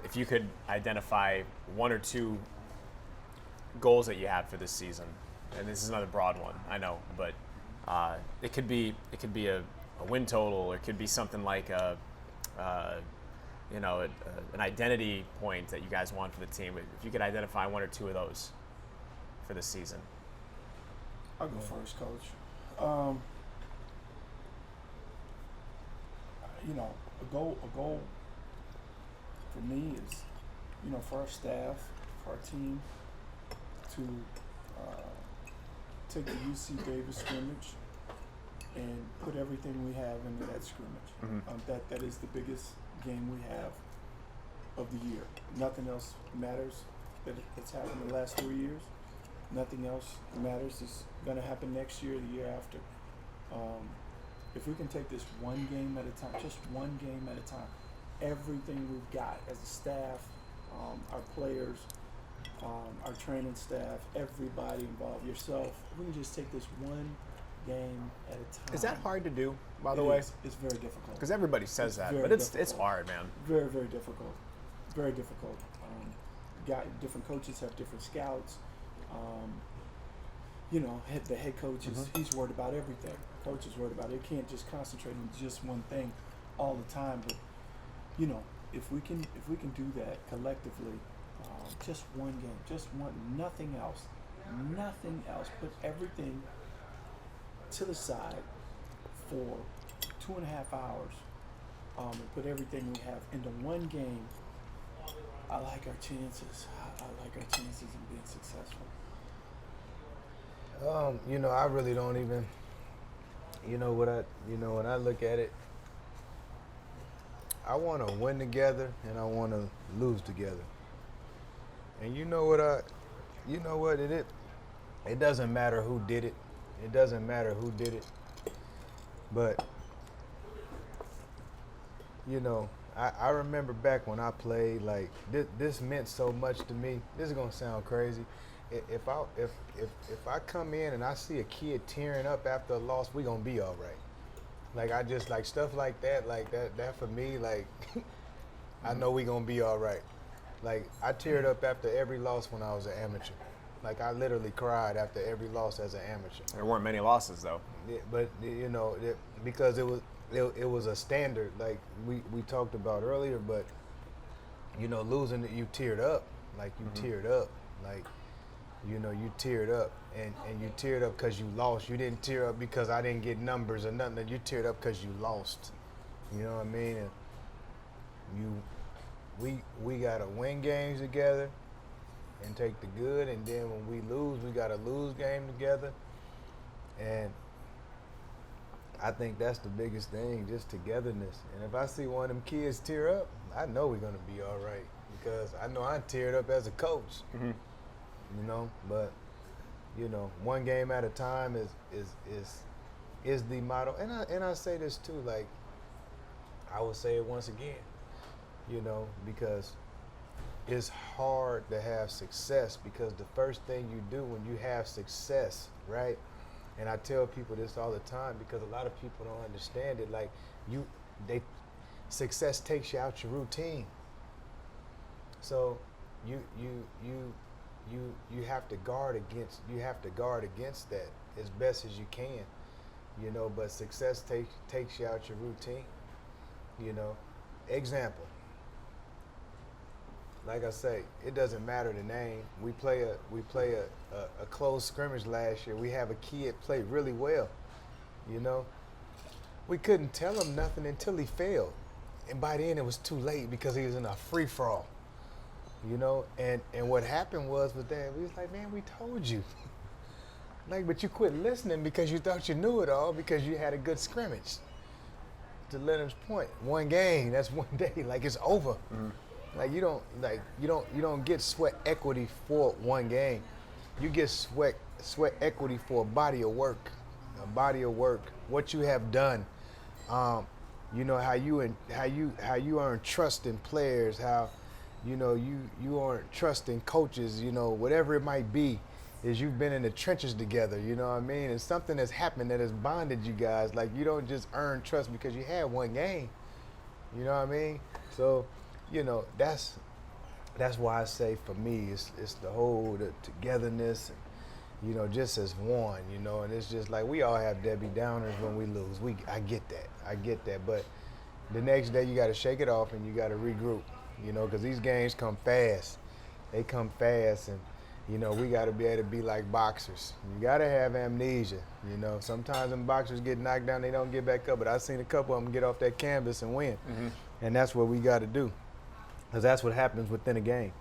if you could identify one or two goals that you have for this season, and this is another broad one, I know, but it could be a win total, or it could be something like an identity point that you guys want for the team. If you could identify one or two of those for this season. I'll go first, Coach. A goal for me is, for our staff, for our team, to take the UC Davis scrimmage and put everything we have into that scrimmage. Mm-hmm. That is the biggest game we have of the year. Nothing else matters that's happened in the last 3 years. Nothing else matters. It's going to happen next year, the year after. If we can take this one game at a time, just one game at a time, everything we've got as a staff, our players, our training staff, everybody involved, yourself, we can just take this one game at a time. Is that hard to do, by the way? It's very difficult. Because everybody says that, but it's hard, man. Very, very difficult. Very difficult. Different coaches have different scouts. The head coach he's worried about everything. Coach is worried about it. He can't just concentrate on just one thing all the time. But if we can do that collectively, just one game, just one, nothing else. Put everything to the side for 2.5 hours, and put everything we have into one game. I like our chances. I like our chances of being successful. I really don't even. When I look at it, I want to win together and I want to lose together. And it doesn't matter who did it. It doesn't matter who did it. But I remember back when I played, like this meant so much to me. This is gonna sound crazy. If I come in and I see a kid tearing up after a loss, we gonna be all right. Like I just like stuff like that for me, like I know we gonna be all right. Like I teared up after every loss when I was an amateur. Like I literally cried after every loss as an amateur. There weren't many losses though. Yeah, but because it was a standard, like we talked about earlier. But losing it, you teared up. Like you teared up. Like you teared up, and you teared up because you lost. You didn't tear up because I didn't get numbers or nothing. You teared up because you lost. You know what I mean? And we gotta win games together and take the good, and then when we lose, we gotta lose game together. And I think that's the biggest thing, just togetherness. And if I see one of them kids tear up, I know we're gonna be all right, because I know I teared up as a coach. Mm-hmm. But one game at a time is the motto. And I say this too, like I will say it once again, because it's hard to have success, because the first thing you do when you have success, right? And I tell people this all the time, because a lot of people don't understand it. Like success takes you out your routine. So you have to guard against that as best as you can, but success takes you out your routine. Example. Like I say, it doesn't matter the name. We play a close scrimmage last year. We have a kid play really well. We couldn't tell him nothing until he failed, and by then it was too late because he was in a free for all. And what happened was with that, we was like, man, we told you. But you quit listening because you thought you knew it all because you had a good scrimmage. To Leonard's point, one game, that's one day. Like it's over. Mm-hmm. You don't get sweat equity for one game. You get sweat equity for a body of work. What you have done. How you earn trust in players. How you earn trust in coaches. Whatever it might be, is you've been in the trenches together. You know what I mean? And something has happened that has bonded you guys. Like you don't just earn trust because you had one game. You know what I mean? So. that's why I say for me, it's the whole the togetherness, and, you know, just as one, you know, and it's just like we all have Debbie Downers when we lose. I get that, but the next day you got to shake it off and you got to regroup, you know, because these games come fast. They come fast, and you know we got to be able to be like boxers. You got to have amnesia, you know. Sometimes when boxers get knocked down, they don't get back up, but I've seen a couple of them get off that canvas and win, and that's what we got to do. Because that's what happens within a game.